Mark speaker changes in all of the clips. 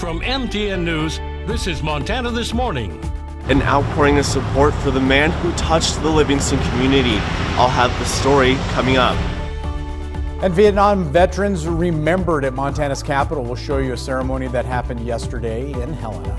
Speaker 1: From MTN News, this is Montana This Morning.
Speaker 2: An outpouring of support for the man who touched the Livingston community. I'll have the story coming up.
Speaker 3: And Vietnam veterans remembered at Montana's capital. We'll show you a ceremony that happened yesterday in Helena.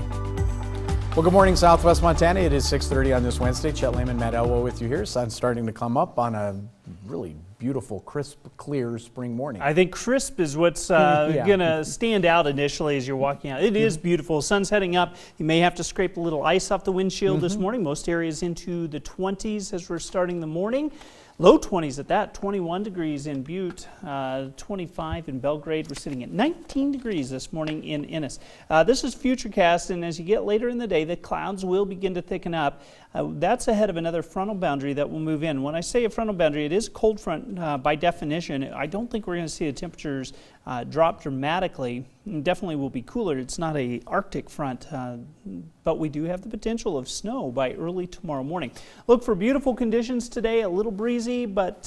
Speaker 3: Well, good morning, Southwest Montana. It is 6:30 on this Wednesday. Chet Lehman, Matt Elwell with you here. Sun's starting to come up on a really beautiful, crisp, clear spring morning.
Speaker 4: I think crisp is what's going to stand out initially as you're walking out. It is beautiful. Sun's heading up. You may have to scrape a little ice off the windshield this morning. Most areas into the 20s as we're starting the morning. Low 20s at that, 21 degrees in Butte, 25 in Belgrade. We're sitting at 19 degrees this morning in Ennis. This is Futurecast, and as you get later in the day, the clouds will begin to thicken up. That's ahead of another frontal boundary that will move in. When I say a frontal boundary, it is a cold front by definition. I don't think we're going to see the temperatures drop dramatically. It definitely will be cooler. It's not a Arctic front, but we do have the potential of snow by early tomorrow morning. Look for beautiful conditions today, a little breezy, but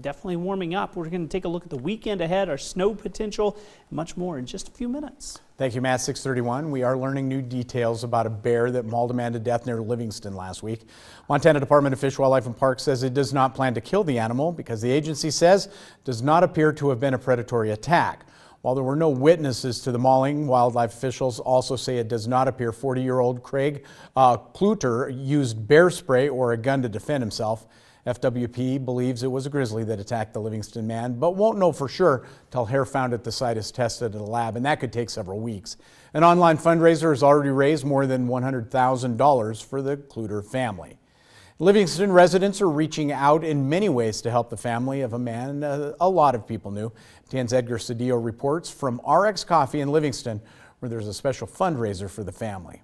Speaker 4: definitely warming up. We're going to take a look at the weekend ahead, our snow potential, much more in just a few minutes.
Speaker 3: Thank you, Matt. 6:31. We are learning new details about a bear that mauled a man to death near Livingston last week. Montana Department of Fish, Wildlife, and Parks says it does not plan to kill the animal because the agency says it does not appear to have been a predatory attack. While there were no witnesses to the mauling, wildlife officials also say it does not appear 40-year-old Craig Cluter used bear spray or a gun to defend himself. FWP believes it was a grizzly that attacked the Livingston man, but won't know for sure till hair found at the site is tested at a lab, and that could take several weeks. An online fundraiser has already raised more than $100,000 for the Cluter family. Livingston residents are reaching out in many ways to help the family of a man a lot of people knew. TN's Edgar Cedillo reports from RX Coffee in Livingston, where there's a special fundraiser for the family.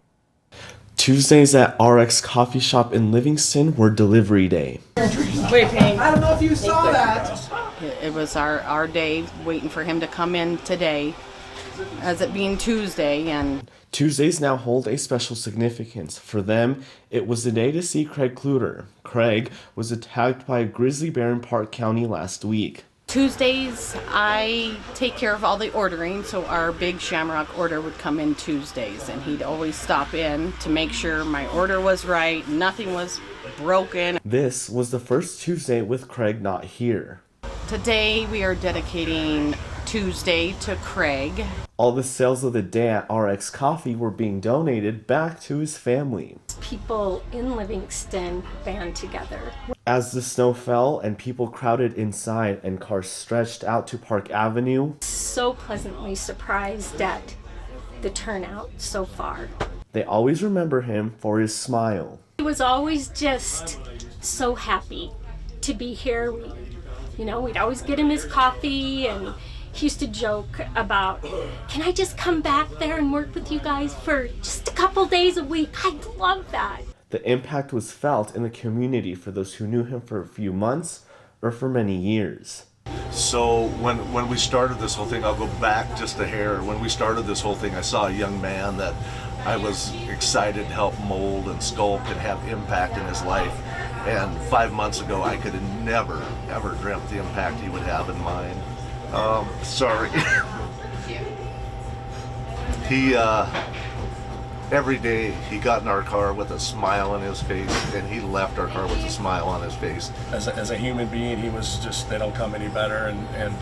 Speaker 2: Tuesdays at RX Coffee Shop in Livingston were delivery day.
Speaker 5: Wait, Payne.
Speaker 6: I don't know if you saw that.
Speaker 5: It was our day, waiting for him to come in today, as it being Tuesday, and
Speaker 2: Tuesdays now hold a special significance. For them, it was the day to see Craig Cluter. Craig was attacked by a grizzly bear in Park County last week.
Speaker 5: Tuesdays I take care of all the ordering, so our big Shamrock order would come in Tuesdays, and he'd always stop in to make sure my order was right, nothing was broken.
Speaker 2: This was the first Tuesday with Craig not here.
Speaker 5: Today we are dedicating Tuesday to Craig.
Speaker 2: All the sales of the day at RX Coffee were being donated back to his family.
Speaker 7: People in Livingston band together.
Speaker 2: As the snow fell and people crowded inside and cars stretched out to Park Avenue,
Speaker 7: So pleasantly surprised at the turnout so far.
Speaker 2: they always remember him for his smile.
Speaker 7: He was always just so happy to be here. We'd always get him his coffee, and he used to joke about, can I just come back there and work with you guys for just a couple days a week? I'd love that.
Speaker 2: The impact was felt in the community for those who knew him for a few months or for many years.
Speaker 8: So when we started this whole thing, I'll go back just a hair. When we started this whole thing, I saw a young man that I was excited to help mold and sculpt and have impact in his life. And 5 months ago, I could have never, ever dreamt the impact he would have in mine. Sorry. He, every day he got in our car with a smile on his face, and he left our car with a smile on his face.
Speaker 9: As a human being, he was just, they don't come any better, and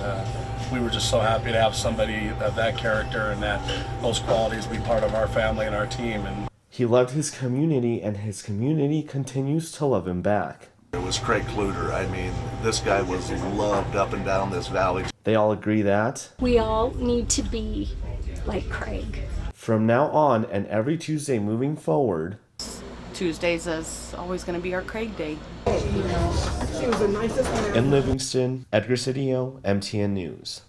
Speaker 9: we were just so happy to have somebody of that character and those qualities be part of our family and our team. And
Speaker 2: he loved his community, and his community continues to love him back.
Speaker 8: It was Craig Cluter. I mean, this guy was loved up and down this valley.
Speaker 2: They all agree that
Speaker 7: We all need to be like Craig.
Speaker 2: from now on and every Tuesday moving forward,
Speaker 5: Tuesdays is always going to be our Craig Day.
Speaker 6: She was the nicest one.
Speaker 2: in Livingston, Edgar Cedillo, MTN News.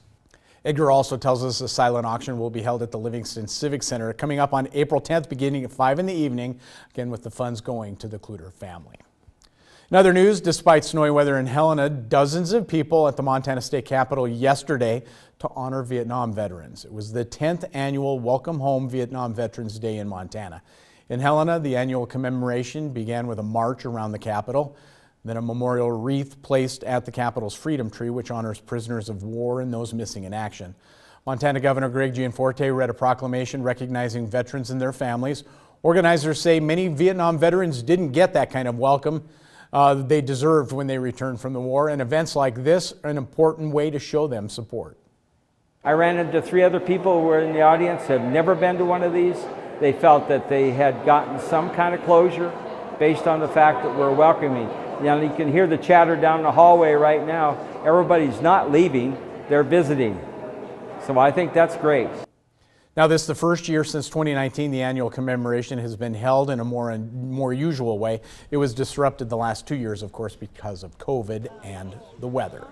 Speaker 3: Edgar also tells us a silent auction will be held at the Livingston Civic Center coming up on April 10th, beginning at 5 in the evening, again with the funds going to the Cluter family. In other news, despite snowy weather in Helena, dozens of people at the Montana State Capitol yesterday to honor Vietnam veterans. It was the 10th annual Welcome Home Vietnam Veterans Day in Montana. In Helena, the annual commemoration began with a march around the Capitol, then a memorial wreath placed at the Capitol's Freedom Tree, which honors prisoners of war and those missing in action. Montana Governor Greg Gianforte read a proclamation recognizing veterans and their families. Organizers say many Vietnam veterans didn't get that kind of welcome they deserved when they returned from the war, and events like this are an important way to show them support.
Speaker 10: I ran into 3 other people who were in the audience, have never been to one of these. They felt that they had gotten some kind of closure based on the fact that we're welcoming. You know, you can hear the chatter down the hallway right now. Everybody's not leaving, they're visiting. So I think that's great.
Speaker 3: Now, this is the first year since 2019 the annual commemoration has been held in a more usual way. It was disrupted the last 2 years, of course, because of COVID and the weather.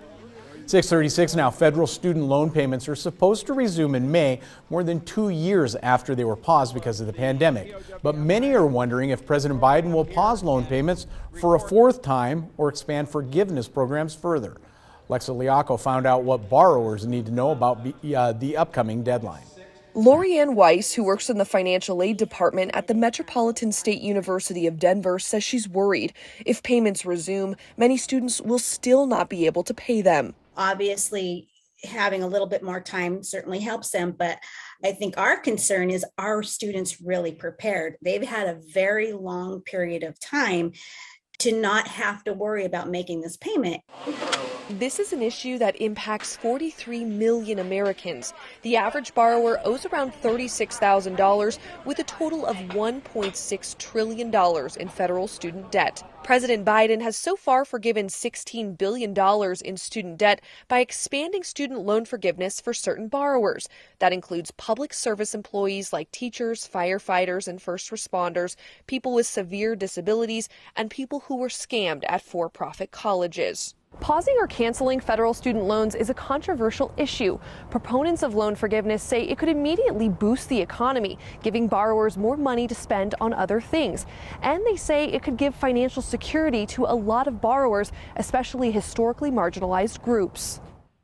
Speaker 3: 6:36 now. Federal student loan payments are supposed to resume in May, more than 2 years after they were paused because of the pandemic. But many are wondering if President Biden will pause loan payments for a 4th time or expand forgiveness programs further. Alexa Liaco found out what borrowers need to know about the upcoming deadline.
Speaker 11: Lorianne Weiss, who works in the financial aid department at the Metropolitan State University of Denver, says she's worried if payments resume, many students will still not be able to pay them.
Speaker 12: Obviously, having a little bit more time certainly helps them, but I think our concern is, are students really prepared? They've had a very long period of time to not have to worry about making this payment.
Speaker 11: This is an issue that impacts 43 million Americans. The average borrower owes around $36,000 with a total of $1.6 trillion in federal student debt. President Biden has so far forgiven $16 billion in student debt by expanding student loan forgiveness for certain borrowers. That includes public service employees like teachers, firefighters, and first responders, people with severe disabilities, and people who were scammed at for-profit colleges. Pausing or canceling federal student loans is a controversial issue. Proponents of loan forgiveness say it could immediately boost the economy, giving borrowers more money to spend on other things. And they say it could give financial security to a lot of borrowers, especially historically marginalized groups.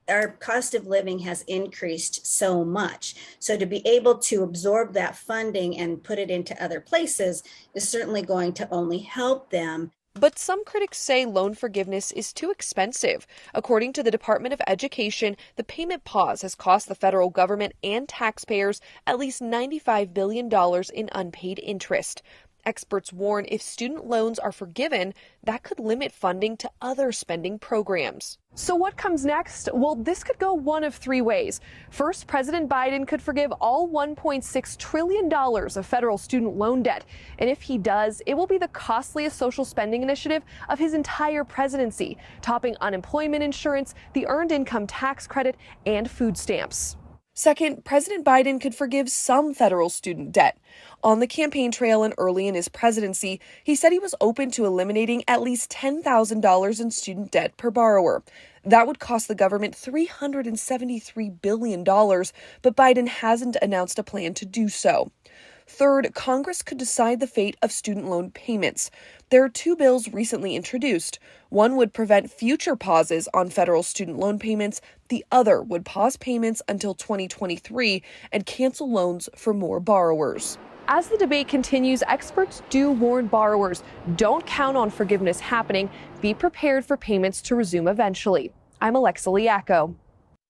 Speaker 12: Our cost of living has increased so much. So to be able to absorb that funding and put it into other places is certainly going to only help them.
Speaker 11: But some critics say loan forgiveness is too expensive. According to the Department of Education, the payment pause has cost the federal government and taxpayers at least $95 billion in unpaid interest. Experts warn if student loans are forgiven, that could limit funding to other spending programs. So what comes next? Well, this could go one of 3 ways. First, President Biden could forgive all $1.6 trillion of federal student loan debt. And if he does, it will be the costliest social spending initiative of his entire presidency, topping unemployment insurance, the earned income tax credit, and food stamps. Second, President Biden could forgive some federal student debt. On the campaign trail and early in his presidency, he said he was open to eliminating at least $10,000 in student debt per borrower. That would cost the government $373 billion, but Biden hasn't announced a plan to do so. Third, Congress could decide the fate of student loan payments. There are 2 bills recently introduced. One would prevent future pauses on federal student loan payments. The other would pause payments until 2023 and cancel loans for more borrowers. As the debate continues, experts do warn borrowers, don't count on forgiveness happening. Be prepared for payments to resume eventually. I'm Alexa Liaco.